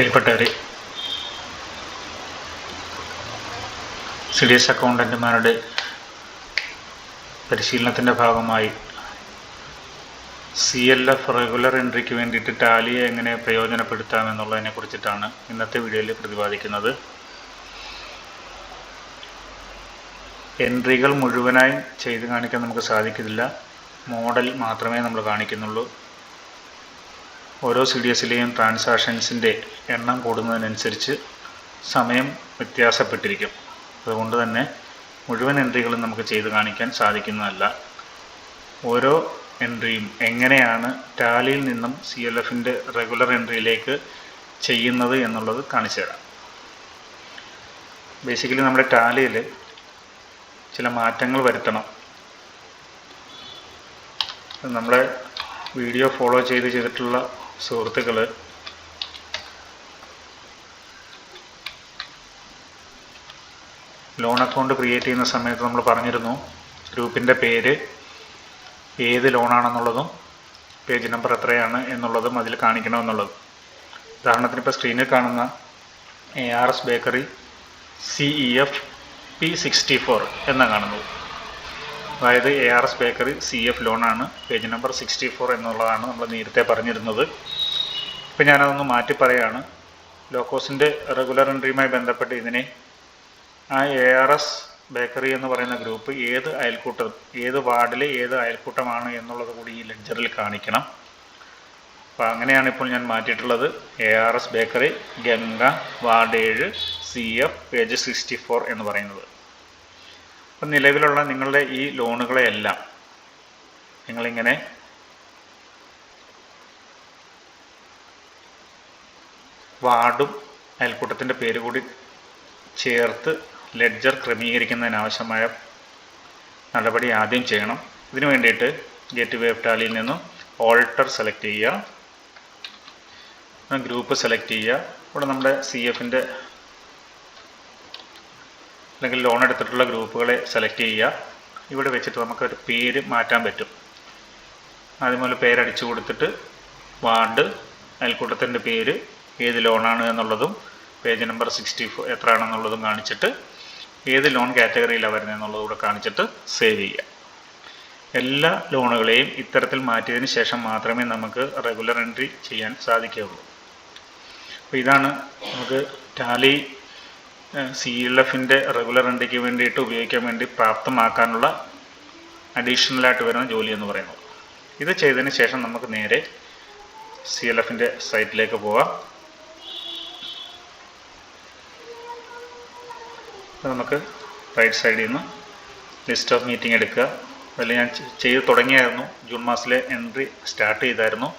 പ്രിയപ്പെട്ടവരെ, CDS അക്കൗണ്ടന്റുമാരുടെ പരിശീലനത്തിൻ്റെ ഭാഗമായി CLF regular എൻട്രിക്ക് വേണ്ടിയിട്ട് ടാലിയെ എങ്ങനെ പ്രയോജനപ്പെടുത്താമെന്നുള്ളതിനെ കുറിച്ചിട്ടാണ് ഇന്നത്തെ വീഡിയോയിൽ പ്രതിപാദിക്കുന്നത്. എൻട്രികൾ മുഴുവനായി ചെയ്ത് കാണിക്കാൻ നമുക്ക് സാധിക്കില്ല, മോഡൽ മാത്രമേ നമ്മൾ കാണിക്കുന്നുള്ളൂ. ഓരോ CDSലെയും ട്രാൻസാക്ഷൻസിൻ്റെ എണ്ണം കൂടുന്നതിനനുസരിച്ച് സമയം വ്യത്യാസപ്പെട്ടിരിക്കും. അതുകൊണ്ട് തന്നെ മുഴുവൻ എൻട്രികളും നമുക്ക് ചെയ്ത് കാണിക്കാൻ സാധിക്കുന്നതല്ല. ഓരോ എൻട്രിയും എങ്ങനെയാണ് ടാലിയിൽ നിന്നും CLFൻ്റെ റെഗുലർ എൻട്രിയിലേക്ക് ചെയ്യുന്നത് എന്നുള്ളത് കാണിച്ചു തരാം. ബേസിക്കലി നമ്മുടെ ടാലിയിൽ ചില മാറ്റങ്ങൾ വരുത്തണം. നമ്മളെ വീഡിയോ ഫോളോ ചെയ്തിട്ടുള്ള സുഹൃത്തുക്കൾ ലോൺ അക്കൗണ്ട് ക്രിയേറ്റ് ചെയ്യുന്ന സമയത്ത് നമ്മൾ പറഞ്ഞിരുന്നു ഗ്രൂപ്പിൻ്റെ പേര്, ഏത് ലോണാണെന്നുള്ളതും പേജ് നമ്പർ എത്രയാണ് എന്നുള്ളതും അതിൽ കാണിക്കണമെന്നുള്ളതും. ഉദാഹരണത്തിന് ഇപ്പോൾ സ്ക്രീനിൽ കാണുന്ന ARS ബേക്കറി CEF P64 എന്നാണ് കാണുന്നത്. അതായത് ARS ബേക്കറി CF ലോണാണ്, പേജ് നമ്പർ 64 എന്നുള്ളതാണ് നമ്മൾ നേരത്തെ പറഞ്ഞിരുന്നത്. ഇപ്പം ഞാനതൊന്ന് മാറ്റി പറയുകയാണ്. ലോക്കോസിൻ്റെ റെഗുലർ എൻട്രിയുമായി ബന്ധപ്പെട്ട് ഇതിനെ ആ ARS ബേക്കറി എന്ന് പറയുന്ന ഗ്രൂപ്പ് ഏത് വാർഡിലെ ഏത് അയൽക്കൂട്ടമാണ് എന്നുള്ളത് കൂടി ഈ ലെഡ്ജറിൽ കാണിക്കണം. അപ്പോൾ അങ്ങനെയാണ് ഇപ്പോൾ ഞാൻ മാറ്റിയിട്ടുള്ളത്. ARS bakery Ganga ward 7 CF page 64 എന്ന് പറയുന്നത്. അപ്പം നിലവിലുള്ള നിങ്ങളുടെ ഈ ലോണുകളെയെല്ലാം നിങ്ങളിങ്ങനെ വാർഡും അയൽക്കൂട്ടത്തിൻ്റെ പേര് കൂടി ചേർത്ത് ലെഡ്ജർ ക്രമീകരിക്കുന്നതിനാവശ്യമായ നടപടി ആദ്യം ചെയ്യണം. ഇതിനു വേണ്ടിയിട്ട് ഗേറ്റ്വേ ഓഫ് ടാലിയിൽ നിന്നും ഓൾട്ടർ സെലക്ട് ചെയ്യുക, ഗ്രൂപ്പ് സെലക്ട് ചെയ്യുക. ഇവിടെ നമ്മുടെ CFൻ്റെ അല്ലെങ്കിൽ ലോൺ എടുത്തിട്ടുള്ള ഗ്രൂപ്പുകളെ സെലക്ട് ചെയ്യുക. ഇവിടെ വെച്ചിട്ട് നമുക്കൊരു പേര് മാറ്റാൻ പറ്റും. ആദ്യം പേരടിച്ചു കൊടുത്തിട്ട് വാർഡ്, അയൽക്കൂട്ടത്തിൻ്റെ പേര്, ഏത് ലോണാണ് എന്നുള്ളതും പേജ് നമ്പർ 64 എത്രയാണെന്നുള്ളതും കാണിച്ചിട്ട് ഏത് ലോൺ കാറ്റഗറിയിലാണ് വരുന്നത് എന്നുള്ളതും കൂടെ കാണിച്ചിട്ട് സേവ് ചെയ്യുക. എല്ലാ ലോണുകളെയും ഇത്തരത്തിൽ മാറ്റിയതിന് ശേഷം മാത്രമേ നമുക്ക് റെഗുലർ എൻട്രി ചെയ്യാൻ സാധിക്കുകയുള്ളൂ. അപ്പോൾ ഇതാണ് നമുക്ക് ടാലി CLFൻ്റെ റെഗുലർ എൻട്രിക്ക് വേണ്ടിയിട്ട് ഉപയോഗിക്കാൻ വേണ്ടി പ്രാപ്തമാക്കാനുള്ള അഡീഷണലായിട്ട് വരുന്ന ജോലി എന്ന് പറയുന്നത്. ഇത് ചെയ്തതിന് ശേഷം നമുക്ക് നേരെ CLFൻ്റെ സൈറ്റിലേക്ക് പോവാം. നമുക്ക് റൈറ്റ് സൈഡിൽ നിന്ന് ലിസ്റ്റ് ഓഫ് മീറ്റിംഗ് എടുക്കുക. അതിൽ ഞാൻ ചെയ്ത് തുടങ്ങിയായിരുന്നു, ജൂൺ മാസത്തിലെ എൻട്രി സ്റ്റാർട്ട് ചെയ്തായിരുന്നു.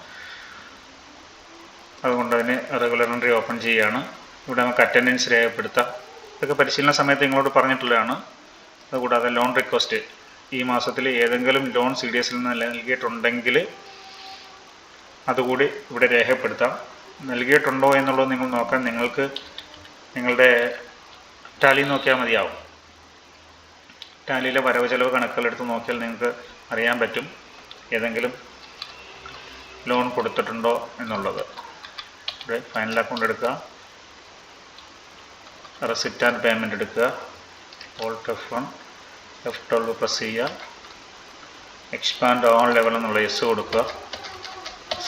അതുകൊണ്ട് അതിന് റെഗുലർ എൻട്രി ഓപ്പൺ ചെയ്യുകയാണ്. ഇവിടെ നമുക്ക് അറ്റൻഡൻസ് രേഖപ്പെടുത്താം. ഇതൊക്കെ പരിശീലന സമയത്ത് നിങ്ങളോട് പറഞ്ഞിട്ടുള്ളതാണ്. അതുകൂടാതെ ലോൺ റിക്വസ്റ്റ്, ഈ മാസത്തിൽ ഏതെങ്കിലും ലോൺ CDSൽ നിന്ന് നൽകിയിട്ടുണ്ടെങ്കിൽ അതുകൂടി ഇവിടെ രേഖപ്പെടുത്താം. നൽകിയിട്ടുണ്ടോ എന്നുള്ളത് നിങ്ങൾ നോക്കാൻ നിങ്ങൾക്ക് നിങ്ങളുടെ ടാലി നോക്കിയാൽ മതിയാവും. ടാലിയിലെ വരവ് ചെലവ് കണക്കുകളെടുത്ത് നോക്കിയാൽ നിങ്ങൾക്ക് അറിയാൻ പറ്റും ഏതെങ്കിലും ലോൺ കൊടുത്തിട്ടുണ്ടോ എന്നുള്ളത്. ഇവിടെ ഫൈനൽ അക്കൗണ്ട് എടുക്കുക, റെസിപ്റ്റ് ആൻഡ് പേയ്മെൻറ്റ് എടുക്കുക, ഓൾട്ട് F1 F12 പ്രസ് ചെയ്യുക, എക്സ്പാൻഡ് ഓൺ ലെവൽ എന്നുള്ള yes കൊടുക്കുക,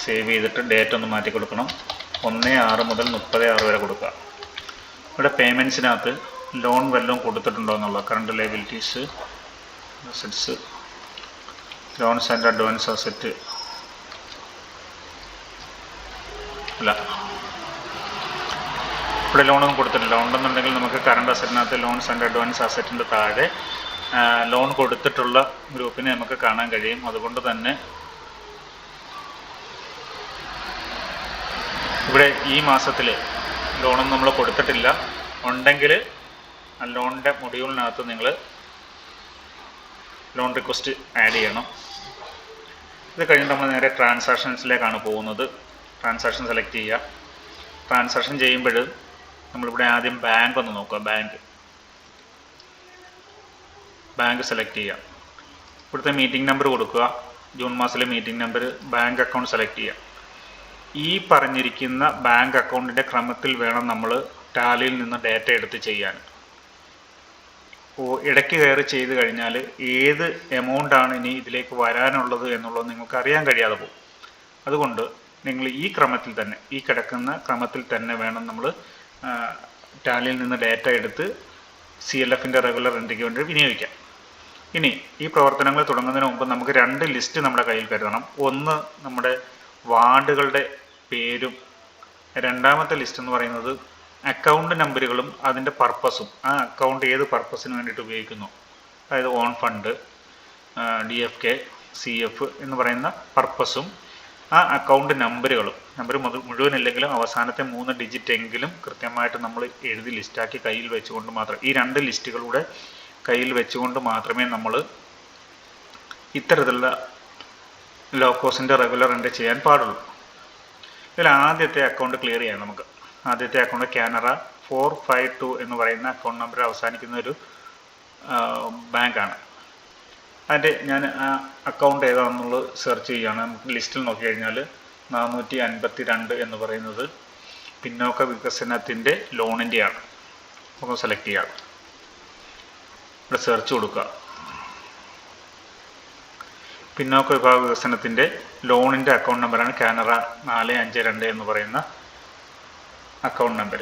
സേവ് ചെയ്തിട്ട് ഡേറ്റ് ഒന്ന് മാറ്റി കൊടുക്കണം. 1/6 മുതൽ 30/6 വരെ കൊടുക്കുക. ഇവിടെ പേയ്മെൻറ്റ്സിനകത്ത് ലോൺ വല്ലതും കൊടുത്തിട്ടുണ്ടോ എന്നുള്ള current liabilities, assets, loans and advance asset അല്ല, ഇവിടെ ലോണൊന്നും കൊടുത്തിട്ടില്ല. ഉണ്ടെന്നുണ്ടെങ്കിൽ നമുക്ക് കറണ്ട് അസറ്റിനകത്ത് ലോൺസ് ആൻഡ് അഡ്വാൻസ് അസറ്റിൻ്റെ താഴെ ലോൺ കൊടുത്തിട്ടുള്ള ഗ്രൂപ്പിനെ നമുക്ക് കാണാൻ കഴിയും. അതുകൊണ്ട് തന്നെ ഇവിടെ ഈ മാസത്തിൽ ലോണൊന്നും നമ്മൾ കൊടുത്തിട്ടില്ല. ഉണ്ടെങ്കിൽ ആ ലോണിൻ്റെ മൊഡ്യൂളിനകത്ത് നിങ്ങൾ ലോൺ റിക്വസ്റ്റ് ആഡ് ചെയ്യണം. ഇത് കഴിഞ്ഞ് നമ്മൾ നേരെ ട്രാൻസാക്ഷൻസിലേക്കാണ് പോകുന്നത്. ട്രാൻസാക്ഷൻ സെലക്ട് ചെയ്യുക. ട്രാൻസാക്ഷൻ ചെയ്യുമ്പോൾ നമ്മളിവിടെ ആദ്യം ബാങ്ക് ഒന്ന് നോക്കുക. ബാങ്ക് സെലക്ട് ചെയ്യുക. ഇവിടുത്തെ മീറ്റിംഗ് നമ്പർ കൊടുക്കുക. ജൂൺ മാസത്തിലെ meeting number, bank account select ചെയ്യുക. ഈ പറഞ്ഞിരിക്കുന്ന ബാങ്ക് അക്കൗണ്ടിൻ്റെ ക്രമത്തിൽ വേണം നമ്മൾ ടാലിയിൽ നിന്ന് ഡേറ്റ എടുത്ത് ചെയ്യാൻ. ഇടയ്ക്ക് കയറി ചെയ്ത് കഴിഞ്ഞാൽ ഏത് എമൗണ്ടാണ് ഇനി ഇതിലേക്ക് വരാനുള്ളത് എന്നുള്ളത് നിങ്ങൾക്ക് അറിയാൻ കഴിയാതെ പോകും. അതുകൊണ്ട് നിങ്ങൾ ഈ ക്രമത്തിൽ തന്നെ, ഈ കിടക്കുന്ന ക്രമത്തിൽ തന്നെ വേണം നമ്മൾ ടാലിയിൽ നിന്ന് ഡേറ്റ എടുത്ത് CLFൻ്റെ റെഗുലർ എൻട്രിക്ക് വേണ്ടി വിനിയോഗിക്കാം. ഇനി ഈ പ്രവർത്തനങ്ങൾ തുടങ്ങുന്നതിന് മുമ്പ് നമുക്ക് 2 ലിസ്റ്റ് നമ്മുടെ കയ്യിൽ കരുതണം. ഒന്ന് നമ്മുടെ വാർഡുകളുടെ പേരും, രണ്ടാമത്തെ ലിസ്റ്റ് എന്ന് പറയുന്നത് അക്കൗണ്ട് നമ്പറുകളും അതിൻ്റെ പർപ്പസും, ആ അക്കൗണ്ട് ഏത് പർപ്പസിന് വേണ്ടിയിട്ട് ഉപയോഗിക്കുന്നു, അതായത് ഓൺ ഫണ്ട്, DFK, CF എന്ന് പറയുന്ന പർപ്പസും ആ അക്കൗണ്ട് നമ്പറുകളും, നമ്പർ മുഴുവനില്ലെങ്കിലും അവസാനത്തെ 3 ഡിജിറ്റ് എങ്കിലും കൃത്യമായിട്ട് നമ്മൾ എഴുതി ലിസ്റ്റാക്കി കയ്യിൽ വെച്ചുകൊണ്ട് മാത്രം, ഈ 2 ലിസ്റ്റുകളുടെ കയ്യിൽ വെച്ചുകൊണ്ട് മാത്രമേ നമ്മൾ ഇത്തരത്തിലുള്ള ലോക്കോസിൻ്റെ റെഗുലർ എൻട്രി ചെയ്യാൻ പാടുള്ളൂ. ഇതിൽ ആദ്യത്തെ അക്കൗണ്ട് ക്ലിയർ ചെയ്യാം നമുക്ക്. ആദ്യത്തെ അക്കൗണ്ട് കാനറ 452 എന്ന് പറയുന്ന അക്കൗണ്ട് നമ്പർ അവസാനിക്കുന്ന ഒരു ബാങ്കാണ്. അതിൻ്റെ ഞാൻ ആ അക്കൗണ്ട് ഏതാണെന്നുള്ളത് സെർച്ച് ചെയ്യുകയാണ്. നമുക്ക് ലിസ്റ്റിൽ നോക്കി കഴിഞ്ഞാൽ 452 എന്ന് പറയുന്നത് പിന്നോക്ക വികസനത്തിൻ്റെ ലോണിൻ്റെയാണ്. നമുക്ക് സെലക്ട് ചെയ്യാം. ഇവിടെ സെർച്ച് കൊടുക്കുക. പിന്നോക്ക വിഭാഗ വികസനത്തിൻ്റെ ലോണിൻ്റെ അക്കൗണ്ട് നമ്പറാണ് കാനറ 452 എന്ന് പറയുന്ന അക്കൗണ്ട് നമ്പർ.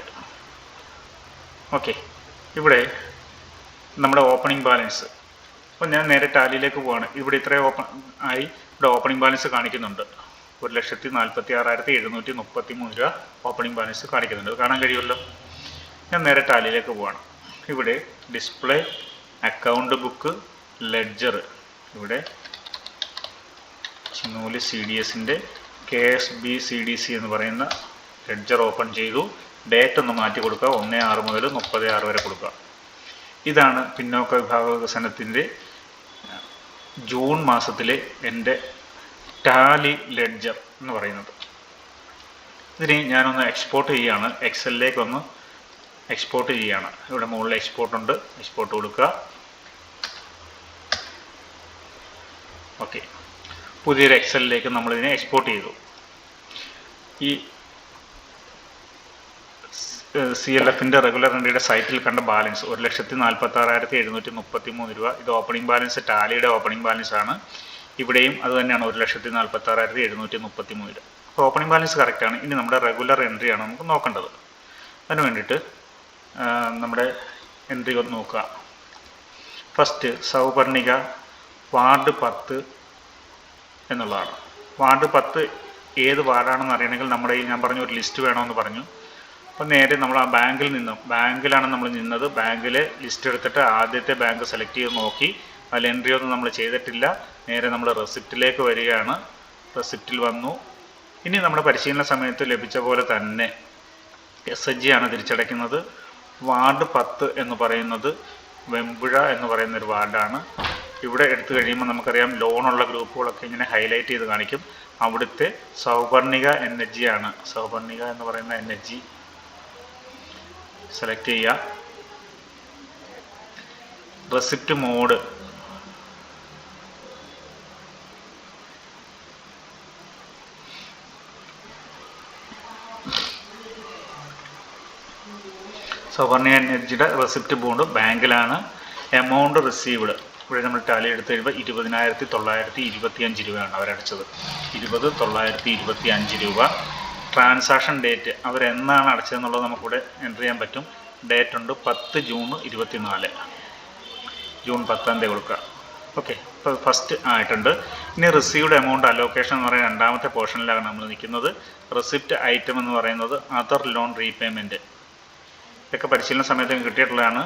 ഓക്കെ, ഇവിടെ നമ്മുടെ ഓപ്പണിംഗ് ബാലൻസ്, അപ്പോൾ ഞാൻ നേരെ ടാലിയിലേക്ക് പോവാണ്. ഇവിടെ ഇത്രയും ഇവിടെ ഓപ്പണിംഗ് ബാലൻസ് കാണിക്കുന്നുണ്ട്. 1,46,733 രൂപ ഓപ്പണിംഗ് ബാലൻസ് കാണിക്കുന്നുണ്ട്. കാണാൻ കഴിയുമല്ലോ. ഞാൻ നേരെ ടാലിയിലേക്ക് പോവാണ്. ഇവിടെ ഡിസ്പ്ലേ, അക്കൗണ്ട് ബുക്ക്, ലെഡ്ജർ, ഇവിടെ ചിന്നൂല് CDSൻ്റെ KSB CDC എന്ന് പറയുന്ന ലെഡ്ജർ ഓപ്പൺ ചെയ്തു. ഡേറ്റ് ഒന്ന് മാറ്റി കൊടുക്കുക. 1/6 മുതൽ 30/6 വരെ കൊടുക്കുക. ഇതാണ് പിന്നോക്ക വിഭാഗ വികസനത്തിൻ്റെ ജൂൺ മാസത്തിലെ എൻ്റെ ടാലി ലെഡ്ജർ എന്ന് പറയുന്നത്. ഇതിന് ഞാനൊന്ന് എക്സ്പോർട്ട് ചെയ്യുകയാണ്. എക്സലിലേക്കൊന്ന് എക്സ്പോർട്ട് ചെയ്യുകയാണ്. ഇവിടെ മുകളിൽ എക്സ്പോർട്ട് ഉണ്ട്. എക്സ്പോർട്ട് കൊടുക്കുക. ഓക്കെ, പുതിയൊരു എക്സലിലേക്ക് നമ്മളിതിനെ എക്സ്പോർട്ട് ചെയ്തു. ഈ CLFൻ്റെ റെഗുലർ എൻട്രിയുടെ സൈറ്റിൽ കണ്ട ബാലൻസ് 1,46,733 രൂപ. ഇത് ഓപ്പണിംഗ് ബാലൻസ്, ടാലിയുടെ ഓപ്പണിംഗ് ബാലൻസ് ആണ്. ഇവിടെയും അത് തന്നെയാണ് 1,46,733 രൂപ. അപ്പോൾ ഓപ്പണിംഗ് ബാലൻസ് കറക്റ്റാണ്. ഇനി നമ്മുടെ റെഗുലർ എൻട്രിയാണ് നമുക്ക് നോക്കേണ്ടത്. അതിന് വേണ്ടിയിട്ട് നമ്മുടെ എൻട്രി ഒന്ന് നോക്കുക. ഫസ്റ്റ് സൗപർണിക വാർഡ് 10 എന്നുള്ളതാണ്. വാർഡ് 10 ഏത് വാർഡാണെന്ന് അറിയണമെങ്കിൽ നമ്മുടെ ഞാൻ പറഞ്ഞു ഒരു ലിസ്റ്റ് വേണമെന്ന് പറഞ്ഞു. അപ്പോൾ നേരെ നമ്മൾ ആ ബാങ്കിലാണ് നമ്മൾ നിന്നത്. ബാങ്കിലെ ലിസ്റ്റ് എടുത്തിട്ട് ആദ്യത്തെ ബാങ്ക് സെലക്ട് ചെയ്ത് നോക്കി. അതിൽ എൻട്രി ഒന്നും നമ്മൾ ചെയ്തിട്ടില്ല. നേരെ നമ്മൾ റെസിപ്റ്റിലേക്ക് വരികയാണ്. റെസിപ്റ്റിൽ വന്നു. ഇനി നമ്മുടെ പരിശീലന സമയത്ത് ലഭിച്ച പോലെ തന്നെ SHG ആണ് തിരിച്ചടയ്ക്കുന്നത്. വാർഡ് 10 എന്ന് പറയുന്നത് വെമ്പുഴ എന്ന് പറയുന്നൊരു വാർഡാണ്. ഇവിടെ എടുത്തു കഴിയുമ്പോൾ നമുക്കറിയാം ലോണുള്ള ഗ്രൂപ്പുകളൊക്കെ ഇങ്ങനെ ഹൈലൈറ്റ് ചെയ്ത് കാണിക്കും. അവിടുത്തെ സൗപർണിക NHG ആണ്. സൗപർണിക എന്ന് പറയുന്ന NHG സെലക്ട് ചെയ്യുക. റെസിപ്റ്റ് മോഡ് സൗപർണിക NHGയുടെ റെസിപ്റ്റ് ബോണ്ട് ബാങ്കിലാണ്. എമൗണ്ട് റിസീവ്ഡ് ഇവിടെ നമ്മൾ ടാലി എടുത്ത് കഴിയുമ്പോൾ 20,925 രൂപയാണ് അവരടച്ചത്. 20,925 രൂപ. ട്രാൻസാക്ഷൻ ഡേറ്റ് അവരെന്നാണ് അടച്ചതെന്നുള്ളത് നമുക്കിവിടെ എൻ്റർ ചെയ്യാൻ പറ്റും. ഡേറ്റ് ഉണ്ട് 10 ജൂൺ 24. ജൂൺ 10 കൊടുക്കുക. ഓക്കെ, ഇപ്പോൾ ഫസ്റ്റ് ആയിട്ടുണ്ട്. ഇനി റിസീവ്ഡ് എമൗണ്ട് അലോക്കേഷൻ എന്ന് പറയുന്ന രണ്ടാമത്തെ പോർഷനിലാണ് നമ്മൾ നിൽക്കുന്നത്. റെസിപ്റ്റ് ഐറ്റം എന്ന് പറയുന്നത് അതർ ലോൺ റീപേയ്മെൻറ്റ്. ഇതൊക്കെ പരിശീലന സമയത്ത് കിട്ടിയിട്ടുള്ളതാണ്.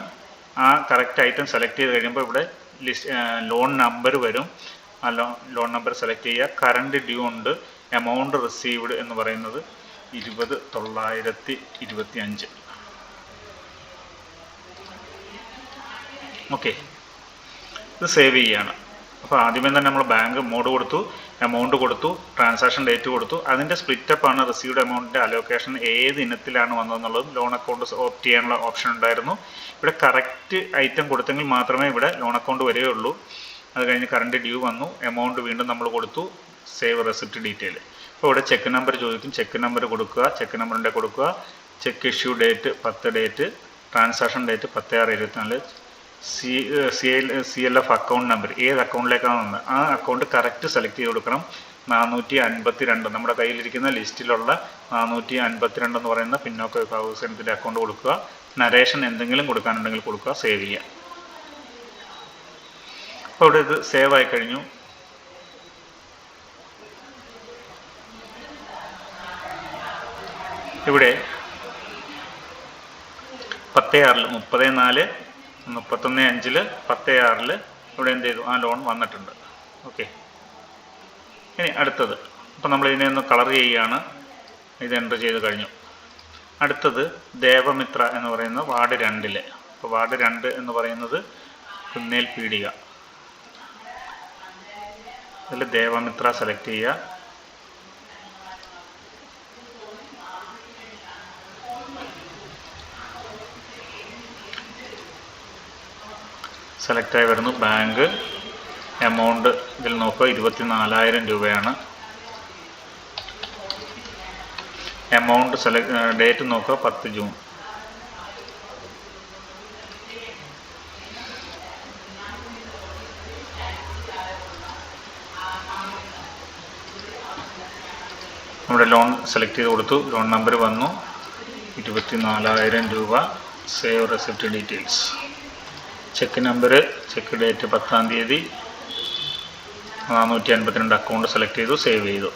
ആ കറക്റ്റ് ഐറ്റം സെലക്ട് ചെയ്ത് കഴിയുമ്പോൾ ഇവിടെ ലോൺ നമ്പർ വരും. ആ ലോൺ നമ്പർ സെലക്ട് ചെയ്യുക. കറണ്ട് ഡ്യൂ ഉണ്ട്. എമൗണ്ട് റിസീവ്ഡ് എന്ന് പറയുന്നത് 20,925. ഓക്കെ, ഇത് സേവ് ചെയ്യുകയാണ്. അപ്പോൾ ആദ്യമേ തന്നെ നമ്മൾ ബാങ്ക് മോഡ് കൊടുത്തു, എമൗണ്ട് കൊടുത്തു, ട്രാൻസാക്ഷൻ ഡേറ്റ് കൊടുത്തു. അതിൻ്റെ സ്പ്ലിറ്റപ്പാണ് റിസീവ്ഡ് എമൗണ്ടിൻ്റെ അലോക്കേഷൻ ഏത് ഇനത്തിലാണ് വന്നതെന്നുള്ളതും ലോൺ അക്കൗണ്ട് ഓപ്റ്റ് ചെയ്യാനുള്ള ഓപ്ഷൻ ഉണ്ടായിരുന്നു. ഇവിടെ കറക്റ്റ് ഐറ്റം കൊടുത്തെങ്കിൽ മാത്രമേ ഇവിടെ ലോൺ അക്കൗണ്ട് വരികയുള്ളൂ. അത് കഴിഞ്ഞ് കറണ്ട് ഡ്യൂ വന്നു, എമൗണ്ട് വീണ്ടും നമ്മൾ കൊടുത്തു, സേവ് റെസിപ്റ്റ് ഡീറ്റെയിൽ. അപ്പോൾ ഇവിടെ ചെക്ക് നമ്പർ ചോദിക്കും, ചെക്ക് നമ്പർ കൊടുക്കുക, ചെക്ക് നമ്പറിൻ്റെ കൊടുക്കുക, cheque issue date 10 date, transaction date 10/6/24, CLF account number, ഏത് അക്കൗണ്ടിലേക്കാണ് വന്നത് ആ അക്കൗണ്ട് കറക്റ്റ് സെലക്ട് ചെയ്ത് കൊടുക്കണം. 452 നമ്മുടെ കയ്യിലിരിക്കുന്ന ലിസ്റ്റിലുള്ള 452 എന്ന് പറയുന്ന പിന്നോക്ക വിഭാഗത്തിൻ്റെ അക്കൗണ്ട് കൊടുക്കുക. നരേഷൻ എന്തെങ്കിലും കൊടുക്കാനുണ്ടെങ്കിൽ കൊടുക്കുക, സേവ് ചെയ്യുക. അപ്പോൾ ഇവിടെ ഇത് സേവ് ആയി കഴിഞ്ഞു. ഇവിടെ 10/6 30/4 31/5 10/6 ഇവിടെ എന്ത് ചെയ്തു, ആ ലോൺ വന്നിട്ടുണ്ട്. ഓക്കെ, ഇനി അടുത്തത്, അപ്പം നമ്മൾ ഇതിനെ ഒന്ന് കളർ ചെയ്യുകയാണ്. ഇത് എൻ്റർ ചെയ്ത് കഴിഞ്ഞു. അടുത്തത് ദേവമിത്ര എന്ന് പറയുന്ന വാർഡ് 2. അപ്പോൾ വാർഡ് 2 എന്ന് പറയുന്നത് കുന്നേൽ പീടിക. ഇതിൽ ദേവമിത്ര സെലക്ട് ചെയ്യുക. സെലക്റ്റായി വരുന്നു. ബാങ്ക് എമൗണ്ട് ഇതിൽ നോക്കുക 24,000 രൂപയാണ്. എമൗണ്ട് ഡേറ്റ് നോക്കുക 10 ജൂൺ. നമ്മുടെ ലോൺ സെലക്ട് ചെയ്ത് കൊടുത്തു. ലോൺ നമ്പർ വന്നു 24,000 രൂപ. Save receipt details. Check number, check date 10-ാം തീയതി, 452 അക്കൗണ്ട് സെലക്ട് ചെയ്തു, സേവ് ചെയ്തു.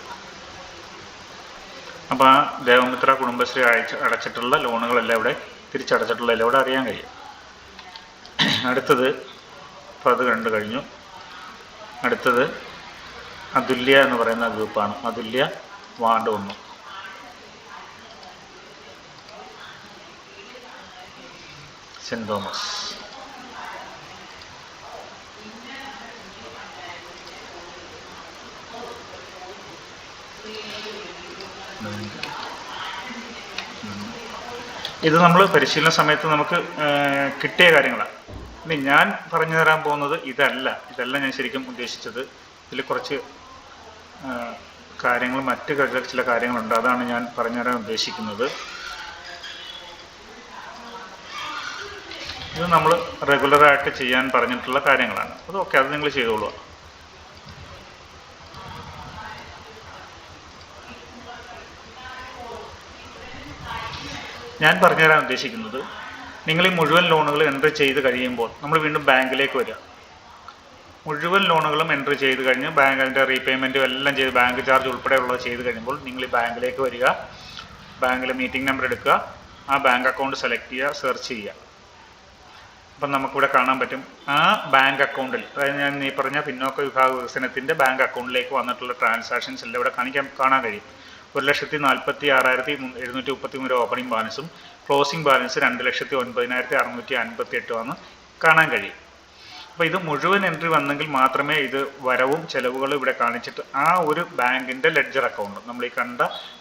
അപ്പോൾ ആ ദേവമിത്ര കുടുംബശ്രീ അടച്ചിട്ടുള്ള ലോണുകളെല്ലാം ഇവിടെ തിരിച്ചടച്ചിട്ടുള്ള എല്ലാം ഇവിടെ അറിയാൻ കഴിയും. അടുത്തത് ഇപ്പോൾ അത് കണ്ടു കഴിഞ്ഞു. അടുത്തത് അതുല്യ എന്ന് പറയുന്ന ഗ്രൂപ്പാണ്. അതുല്യ വാർഡ് 1. Saint Thomas. ഇത് നമ്മൾ പരിശീലന സമയത്ത് നമുക്ക് കിട്ടിയ കാര്യങ്ങളാണ്. ഇനി ഞാൻ പറഞ്ഞു തരാൻ പോകുന്നത് ഇതല്ല ഞാൻ ശരിക്കും ഉദ്ദേശിച്ചത്. ഇതിൽ കുറച്ച് കാര്യങ്ങൾ, മറ്റ് ചില കാര്യങ്ങളുണ്ട്. അതാണ് ഞാൻ പറഞ്ഞു തരാൻ ഉദ്ദേശിക്കുന്നത്. ഇത് നമ്മൾ റെഗുലറായിട്ട് ചെയ്യാൻ പറഞ്ഞിട്ടുള്ള കാര്യങ്ങളാണ്. അതൊക്കെ അത് നിങ്ങൾ ചെയ്തോളൂ. ഞാൻ പറഞ്ഞുതരാൻ ഉദ്ദേശിക്കുന്നത്, നിങ്ങൾ ഈ മുഴുവൻ ലോണുകൾ എൻട്രി ചെയ്ത് കഴിയുമ്പോൾ നമ്മൾ വീണ്ടും ബാങ്കിലേക്ക് വരിക. മുഴുവൻ ലോണുകളും എൻട്രി ചെയ്ത് കഴിഞ്ഞ് ബാങ്കിൻ്റെ റീപേയ്മെൻറ്റും എല്ലാം ചെയ്ത് ബാങ്ക് ചാർജ് ഉൾപ്പെടെയുള്ളത് ചെയ്ത് കഴിയുമ്പോൾ നിങ്ങൾ ഈ ബാങ്കിലേക്ക് വരിക. ബാങ്കിൽ മീറ്റിംഗ് നമ്പർ എടുക്കുക, ആ ബാങ്ക് അക്കൗണ്ട് സെലക്ട് ചെയ്യുക, സെർച്ച് ചെയ്യുക. അപ്പം നമുക്കിവിടെ കാണാൻ പറ്റും ആ ബാങ്ക് അക്കൗണ്ടിൽ, അതായത് ഞാൻ ഈ പറഞ്ഞ പിന്നോക്ക വിഭാഗ വികസനത്തിൻ്റെ ബാങ്ക് അക്കൗണ്ടിലേക്ക് വന്നിട്ടുള്ള ട്രാൻസാക്ഷൻസ് എല്ലാം ഇവിടെ കാണാൻ കഴിയും. 1,46,733 ഓപ്പണിംഗ് ബാലൻസും ക്ലോസിംഗ് ബാലൻസ് 2,09,658 ആണ് കാണാൻ കഴിയും. അപ്പോൾ ഇത് മുഴുവൻ എൻട്രി വന്നെങ്കിൽ മാത്രമേ ഇത് വരവും ചെലവുകളും ഇവിടെ കാണിച്ചിട്ട് ആ ഒരു ബാങ്കിൻ്റെ ലെഡ്ജർ അക്കൗണ്ട്, നമ്മൾ ഈ കണ്ട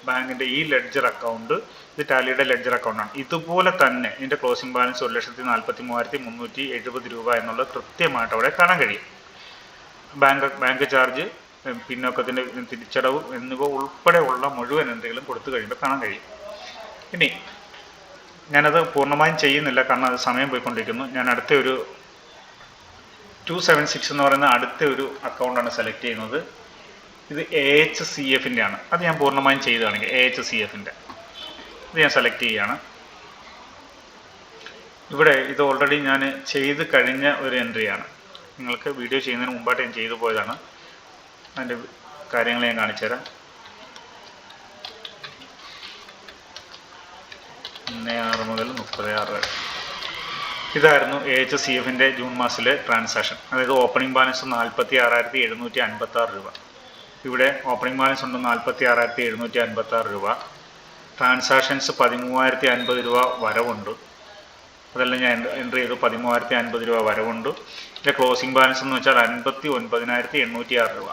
ബാങ്കിൻ്റെ ഈ ലെഡ്ജർ അക്കൗണ്ട് ഇത് ടാലിയുടെ ലെഡ്ജർ അക്കൗണ്ടാണ്. ഇതുപോലെ തന്നെ ഇതിൻ്റെ ക്ലോസിംഗ് ബാലൻസ് 1,43,370 രൂപ എന്നുള്ളത് കൃത്യമായിട്ട് അവിടെ കാണാൻ കഴിയും. ബാങ്ക് ചാർജ്, പിന്നോക്കത്തിൻ്റെ തിരിച്ചടവ് എന്നിവ ഉൾപ്പെടെയുള്ള മുഴുവൻ എൻട്രികളും കൊടുത്തു കഴിയുമ്പോൾ കാണാൻ കഴിയും. ഇനി ഞാനത് പൂർണ്ണമായും ചെയ്യുന്നില്ല, കാരണം അത് സമയം പോയിക്കൊണ്ടിരിക്കുന്നു. ഞാൻ അടുത്ത ഒരു 276 എന്ന് പറയുന്ന അടുത്ത ഒരു അക്കൗണ്ടാണ് സെലക്ട് ചെയ്യുന്നത്. ഇത് AHCFൻ്റെ ആണ്. അത് ഞാൻ പൂർണ്ണമായും ചെയ്തതാണെങ്കിൽ AHCFൻ്റെ ഇത് ഞാൻ സെലക്ട് ചെയ്യുകയാണ്. ഇവിടെ ഇത് ഓൾറെഡി ഞാൻ ചെയ്ത് കഴിഞ്ഞ ഒരു എൻട്രിയാണ്. നിങ്ങൾക്ക് വീഡിയോ ചെയ്യുന്നതിന് മുമ്പായിട്ട് ഞാൻ ചെയ്തു പോയതാണ്. അതിൻ്റെ കാര്യങ്ങൾ ഞാൻ കാണിച്ചു തരാം. 1/6 മുതൽ 30/6 വരെ ഇതായിരുന്നു AHCFൻ്റെ ജൂൺ മാസത്തിലെ ട്രാൻസാക്ഷൻ. അതായത് ഓപ്പണിംഗ് ബാലൻസ് 46,756 രൂപ. ഇവിടെ ഓപ്പണിംഗ് ബാലൻസ് ഉണ്ട് 46,756 രൂപ. ട്രാൻസാക്ഷൻസ് 13,050 രൂപ വരവുണ്ട്. അതെല്ലാം ഞാൻ എൻട്രി ചെയ്തു. 13,050 രൂപ വരവുണ്ട്. ഇതിൻ്റെ ക്ലോസിംഗ് ബാലൻസ് എന്ന് വെച്ചാൽ 59,806 രൂപ.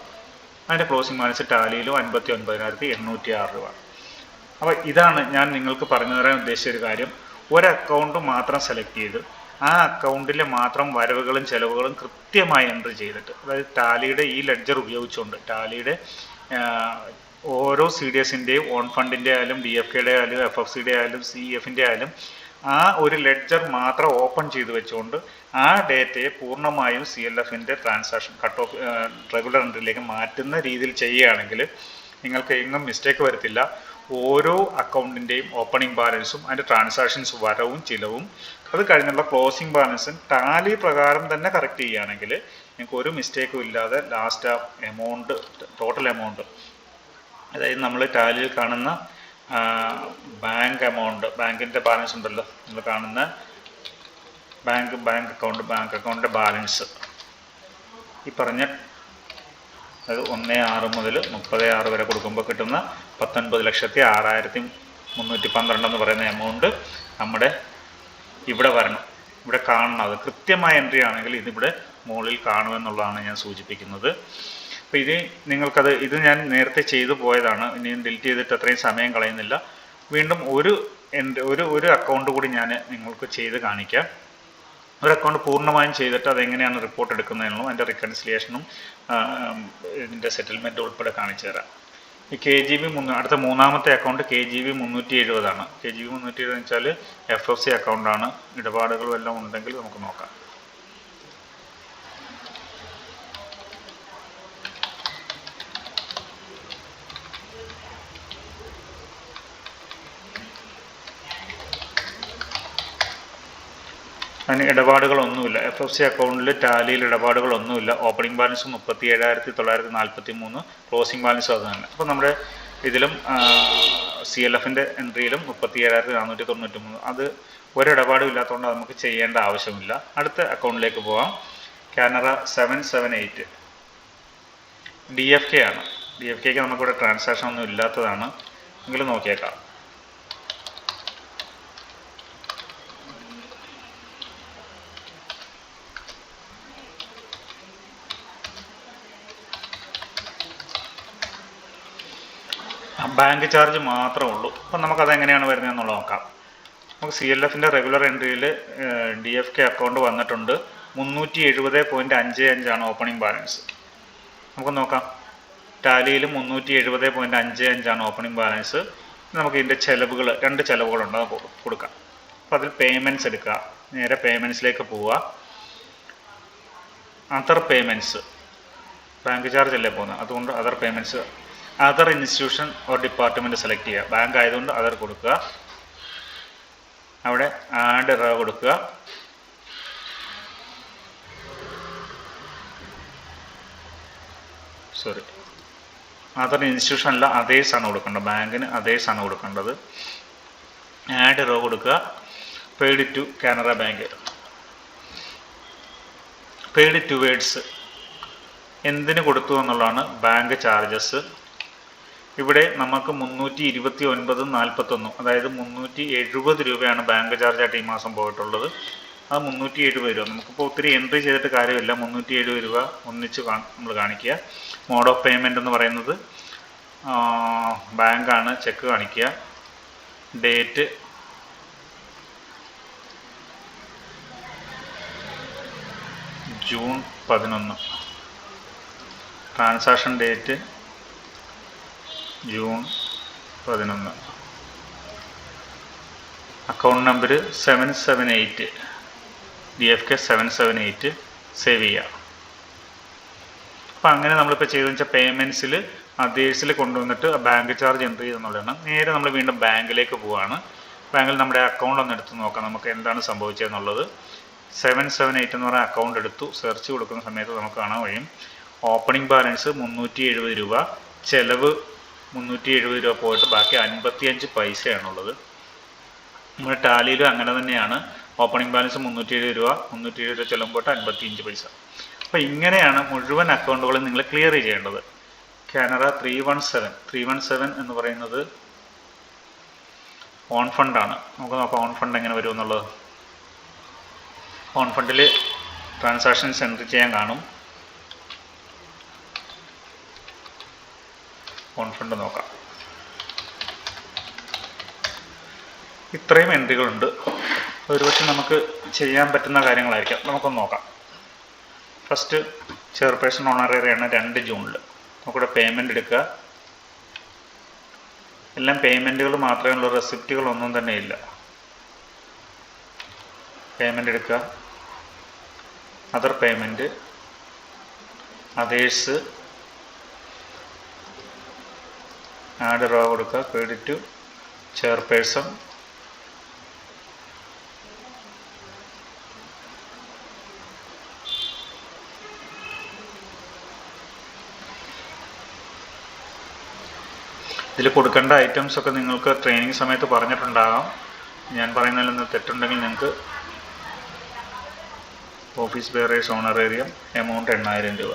അതിൻ്റെ ക്ലോസിംഗ് ബാലൻസ് ടാലിയിലും 59,806 രൂപ. അപ്പോൾ ഇതാണ് ഞാൻ നിങ്ങൾക്ക് പറഞ്ഞു തരാൻ ഉദ്ദേശിച്ച ഒരു കാര്യം. ഒരു അക്കൗണ്ട് മാത്രം സെലക്ട് ചെയ്ത് ആ അക്കൗണ്ടിലെ മാത്രം വരവുകളും ചെലവുകളും കൃത്യമായി എൻട്രി ചെയ്തിട്ട്, അതായത് ടാലിയുടെ ഈ ലെഡ്ജർ ഉപയോഗിച്ചുകൊണ്ട്, ടാലിയുടെ ഓരോ സി ഡി എസിൻ്റെയും ഓൺ ഫണ്ടിൻ്റെ ആയാലും ഡി എഫ് കെയുടെ ആയാലും എഫ് എഫ് സിയുടെ ആയാലും സി എഫിൻ്റെ ആയാലും ആ ഒരു ലെഡ്ജർ മാത്രം ഓപ്പൺ ചെയ്ത് വെച്ചുകൊണ്ട് ആ ഡേറ്റയെ പൂർണ്ണമായും സി എൽ എഫിൻ്റെ ട്രാൻസാക്ഷൻ കട്ട് ഓഫ് റെഗുലർ എൻട്രിയിലേക്ക് മാറ്റുന്ന രീതിയിൽ ചെയ്യുകയാണെങ്കിൽ നിങ്ങൾക്ക് എങ്ങും മിസ്റ്റേക്ക് വരത്തില്ല. ഓരോ അക്കൗണ്ടിൻ്റെയും ഓപ്പണിംഗ് ബാലൻസും അതിൻ്റെ ട്രാൻസാക്ഷൻസ് വരവും ചിലവും അത് കഴിഞ്ഞുള്ള ക്ലോസിംഗ് ബാലൻസും ടാലി പ്രകാരം തന്നെ കറക്റ്റ് ചെയ്യുകയാണെങ്കിൽ നിങ്ങൾക്ക് ഒരു മിസ്റ്റേക്കും ഇല്ലാതെ ലാസ്റ്റ് ആ എമൗണ്ട് ടോട്ടൽ എമൗണ്ട്, അതായത് നമ്മൾ ടാലിയിൽ കാണുന്ന ബാങ്ക് എമൗണ്ട്, ബാങ്കിൻ്റെ ബാലൻസ് ഉണ്ടല്ലോ, നമ്മൾ കാണുന്ന ബാങ്ക് അക്കൗണ്ടിൻ്റെ ബാലൻസ് ഈ പറഞ്ഞ അതായത് 1/6 മുതൽ 30/6 വരെ കൊടുക്കുമ്പോൾ കിട്ടുന്ന 19,06,312 എന്ന് പറയുന്ന എമൗണ്ട് നമ്മുടെ ഇവിടെ വരണം, ഇവിടെ കാണണം. അത് കൃത്യമായ എൻട്രി ആണെങ്കിൽ ഇതിവിടെ മുകളിൽ കാണുമെന്നുള്ളതാണ് ഞാൻ സൂചിപ്പിക്കുന്നത്. അപ്പോൾ ഇത് ഞാൻ നേരത്തെ ചെയ്തു പോയതാണ്, ഇനിയും ഡിലീറ്റ് ചെയ്തിട്ട് അത്രയും സമയം കളയുന്നില്ല. വീണ്ടും ഒരു അക്കൗണ്ട് കൂടി ഞാൻ നിങ്ങൾക്ക് ചെയ്ത് കാണിക്കാം. ഒരു അക്കൗണ്ട് പൂർണ്ണമായും ചെയ്തിട്ട് അതെങ്ങനെയാണ് റിപ്പോർട്ട് എടുക്കുന്നതിനും അതിൻ്റെ റിക്കൺസിലിയേഷനും ഇതിൻ്റെ സെറ്റിൽമെൻറ്റ് ഉൾപ്പെടെ കാണിച്ചു തരാം. ഈ KGB അടുത്ത മൂന്നാമത്തെ അക്കൗണ്ട് KGB 370 KGB 370 എന്ന് വെച്ചാൽ FFC അക്കൗണ്ടാണ്. ഇടപാടുകൾ വല്ലതും ഉണ്ടെങ്കിൽ നമുക്ക് നോക്കാം. അതിന് ഇടപാടുകളൊന്നുമില്ല. FFC അക്കൗണ്ടിൽ ടാലിയിൽ ഇടപാടുകളൊന്നുമില്ല. ഓപ്പണിംഗ് ബാലൻസ് 37,943, ക്ലോസിംഗ് ബാലൻസ് അത് തന്നെ. അപ്പോൾ നമ്മുടെ ഇതിലും CLFൻ്റെ എൻട്രിയിലും 37,493. അത് ഒരിടപാടും ഇല്ലാത്തതുകൊണ്ട് നമുക്ക് ചെയ്യേണ്ട ആവശ്യമില്ല. അടുത്ത അക്കൗണ്ടിലേക്ക് പോകാം. കാനറ 778 DFK ആണ്. DFKക്ക് നമുക്കിവിടെ ട്രാൻസാക്ഷൻ ഒന്നും ഇല്ലാത്തതാണ്, എങ്കിലും നോക്കിയേക്കാം. ബാങ്ക് ചാർജ് മാത്രമേ ഉള്ളൂ. അപ്പം നമുക്കതെങ്ങനെയാണ് വരുന്നതെന്നുള്ളത് നോക്കാം. നമുക്ക് CLFൻ്റെ റെഗുലർ എൻട്രിയിൽ DFK അക്കൗണ്ട് വന്നിട്ടുണ്ട്. 370.55 ഓപ്പണിംഗ് ബാലൻസ്. നമുക്ക് നോക്കാം. ടാലിയിലും 370.55 ഓപ്പണിംഗ് ബാലൻസ്. നമുക്ക് ഇതിൻ്റെ ചിലവുകൾ, 2 ചിലവുകളുണ്ട്, അത് കൊടുക്കാം. അപ്പോൾ അതിൽ പേയ്മെൻറ്റ്സ് എടുക്കുക. നേരെ പേയ്മെൻറ്റ്സിലേക്ക് പോവുക. അതർ പേയ്മെൻറ്റ്സ്, ബാങ്ക് ചാർജ് അല്ലേ പോകുന്നത്, അതുകൊണ്ട് other payments, other institution or department select ചെയ്യുക. ബാങ്ക് ആയതുകൊണ്ട് അതർ കൊടുക്കുക. അവിടെ ആഡ് കൊടുക്കുക. അതർ ഇൻസ്റ്റിറ്റ്യൂഷൻ അല്ല, അതേഴ്സ് ആണ് കൊടുക്കേണ്ടത്. ബാങ്കിന് അതേഴ്സ് ആണ് കൊടുക്കേണ്ടത്. ആഡ് കൊടുക്കുക. Paid to Canara bank. Paid towards എന്തിന് കൊടുത്തു എന്നുള്ളതാണ് ബാങ്ക് ചാർജസ്. ഇവിടെ നമുക്ക് 329.41, അതായത് 370 രൂപയാണ് ബാങ്ക് ചാർജായിട്ട് ഈ മാസം പോയിട്ടുള്ളത്. അത് 370 രൂപ. നമുക്കിപ്പോൾ ഒത്തിരി എൻട്രി ചെയ്തിട്ട് കാര്യമില്ല. 370 രൂപ ഒന്നിച്ച് നമ്മൾ കാണിക്കുക. മോഡ് ഓഫ് പേയ്മെൻറ്റ് എന്ന് പറയുന്നത് ബാങ്കാണ്. ചെക്ക് കാണിക്കുക. Date June 11. Transaction date June 11. Account number 778 DFK 778 save ചെയ്യുക. അപ്പോൾ അങ്ങനെ നമ്മളിപ്പോൾ ചെയ്തെന്ന് വെച്ചാൽ പേയ്മെൻറ്റ്സിൽ അതേഴ്സിൽ കൊണ്ടുവന്നിട്ട് ബാങ്ക് ചാർജ് എൻട്രി ചെയ്തെന്നുള്ളതാണ്. നേരെ നമ്മൾ വീണ്ടും ബാങ്കിലേക്ക് പോവുകയാണ്. ബാങ്കിൽ നമ്മുടെ അക്കൗണ്ട് ഒന്ന് എടുത്ത് നോക്കാം നമുക്ക് എന്താണ് സംഭവിച്ചതെന്നുള്ളത്. 778 എന്ന് പറയുന്ന അക്കൗണ്ട് എടുത്തു. സെർച്ച് കൊടുക്കുന്ന സമയത്ത് നമുക്ക് കാണാൻ കഴിയും ഓപ്പണിംഗ് ബാലൻസ് 370 രൂപ, ചിലവ് 370 രൂപ പോയിട്ട് ബാക്കി 55 പൈസയാണുള്ളത്. നമ്മുടെ ടാലിയിലും അങ്ങനെ തന്നെയാണ്. ഓപ്പണിംഗ് ബാലൻസ് 370 രൂപ, 370 രൂപ ചിലവ് പോയിട്ട് 55 പൈസ. അപ്പോൾ ഇങ്ങനെയാണ് മുഴുവൻ അക്കൗണ്ടുകളും നിങ്ങൾ ക്ലിയർ ചെയ്യേണ്ടത്. കാനറ 317 എന്ന് പറയുന്നത് ഓൺ ഫണ്ടാണ്. നമുക്ക് നോക്കാം ഓൺ ഫണ്ട് എങ്ങനെ വരും എന്നുള്ളത്. ഓൺ ഫണ്ടിൽ ട്രാൻസാക്ഷൻസ് എൻട്രി ചെയ്യാൻ കാണും. ഓൺ ഫണ്ട് നോക്കാം. ഇത്രയും എൻട്രികളുണ്ട്. ഒരുപക്ഷെ നമുക്ക് ചെയ്യാൻ പറ്റുന്ന കാര്യങ്ങളായിരിക്കാം. നമുക്കൊന്ന് നോക്കാം. ഫസ്റ്റ് ചെയർപേഴ്സൺ ഓണറേറിയാണ് 2 ജൂണിൽ. നമുക്കിവിടെ പേയ്മെൻറ്റ് എടുക്കുക. എല്ലാം പേയ്മെൻറ്റുകൾ മാത്രമേ ഉള്ളൂ, റെസിപ്റ്റുകളൊന്നും തന്നെ ഇല്ല. പേയ്മെൻ്റ് എടുക്കുക, other payment, others, add row കൊടുക്കുക, ക്രെഡിറ്റ് ടു ചെയർപേഴ്സൺ, ഇതിൽ കൊടുക്കേണ്ട ഐറ്റംസ് ഒക്കെ നിങ്ങൾക്ക് ട്രെയിനിങ് സമയത്ത് പറഞ്ഞിട്ടുണ്ടാകാം. ഞാൻ പറയുന്നതിൽ നിന്ന് തെറ്റുണ്ടെങ്കിൽ നിങ്ങൾക്ക് ഓഫീസ് ബെയറേഴ്സ് ഓണറേറിയം എമൗണ്ട് 8000 രൂപ,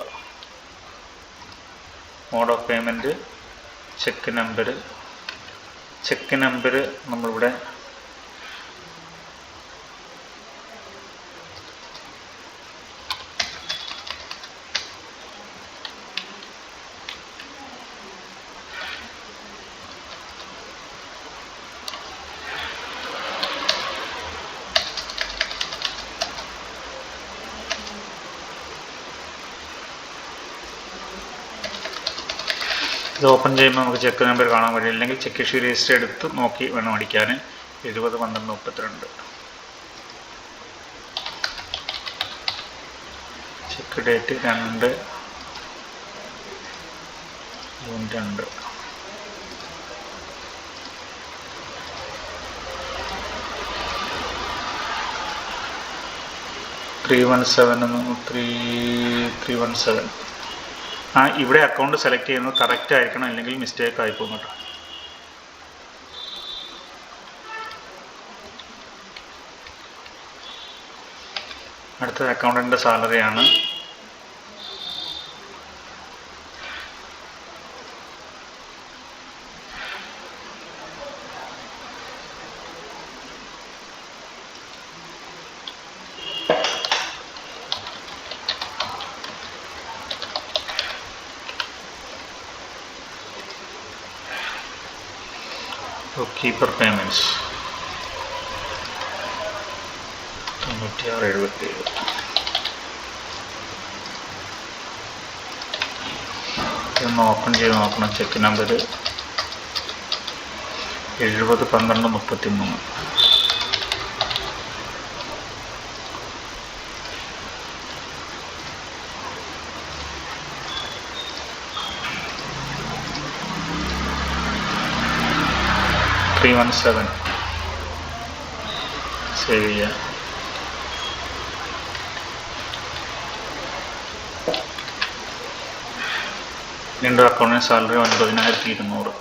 mode of payment, cheque number നമ്മളിവിടെ ഇത് ഓപ്പൺ ചെയ്യുമ്പോൾ നമുക്ക് ചെക്ക് നമ്പർ കാണാൻ കഴിയും. അല്ലെങ്കിൽ ചെക്ക് ഇഷ്യൂ രജിസ്റ്റർ എടുത്ത് നോക്കി വേണം അടിക്കാൻ. 70/12/32. Check date 2/2. 317. ഇവിടെ അക്കൗണ്ട് സെലക്ട് ചെയ്യുന്നത് കറക്റ്റ് ആയിരിക്കണം, അല്ലെങ്കിൽ മിസ്റ്റേക്ക് ആയിപ്പോകും കേട്ടോ. അടുത്ത അക്കൗണ്ടൻ്റിൻ്റെ സാലറിയാണ്. Keeper payments 9677. ഇതൊന്ന് ഓപ്പൺ ചെയ്ത് നോക്കണം. Check number 70/12/33. സേവ് ചെയ്യാം. വീണ്ടും അക്കൗണ്ടിന് സാലറി 9200.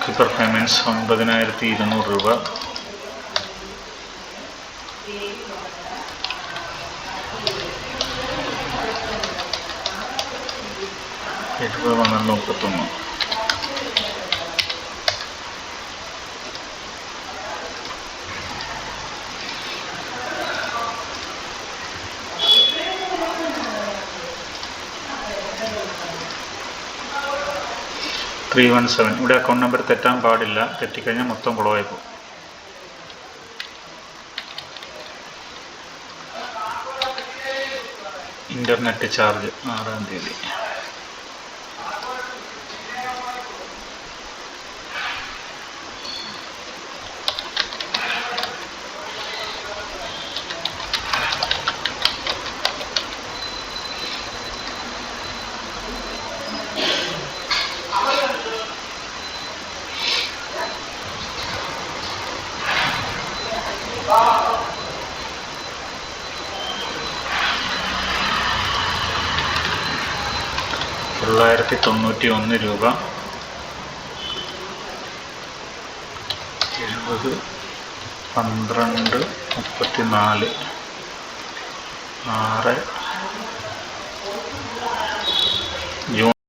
കീപ്പർ പേയ്മെൻറ്റ്സ് 9200 രൂപ. ഇപ്പോൾ 31. ഇവിടെ അക്കൗണ്ട് നമ്പർ തെറ്റാൻ പാടില്ല. തെറ്റിക്കഴിഞ്ഞാൽ മൊത്തം കുളമായി പോകും. ഇൻ്റർനെറ്റ് ചാർജ് 6-ാം തീയതി. $991 രൂപ. 70/12/34. 6 ജൂൺ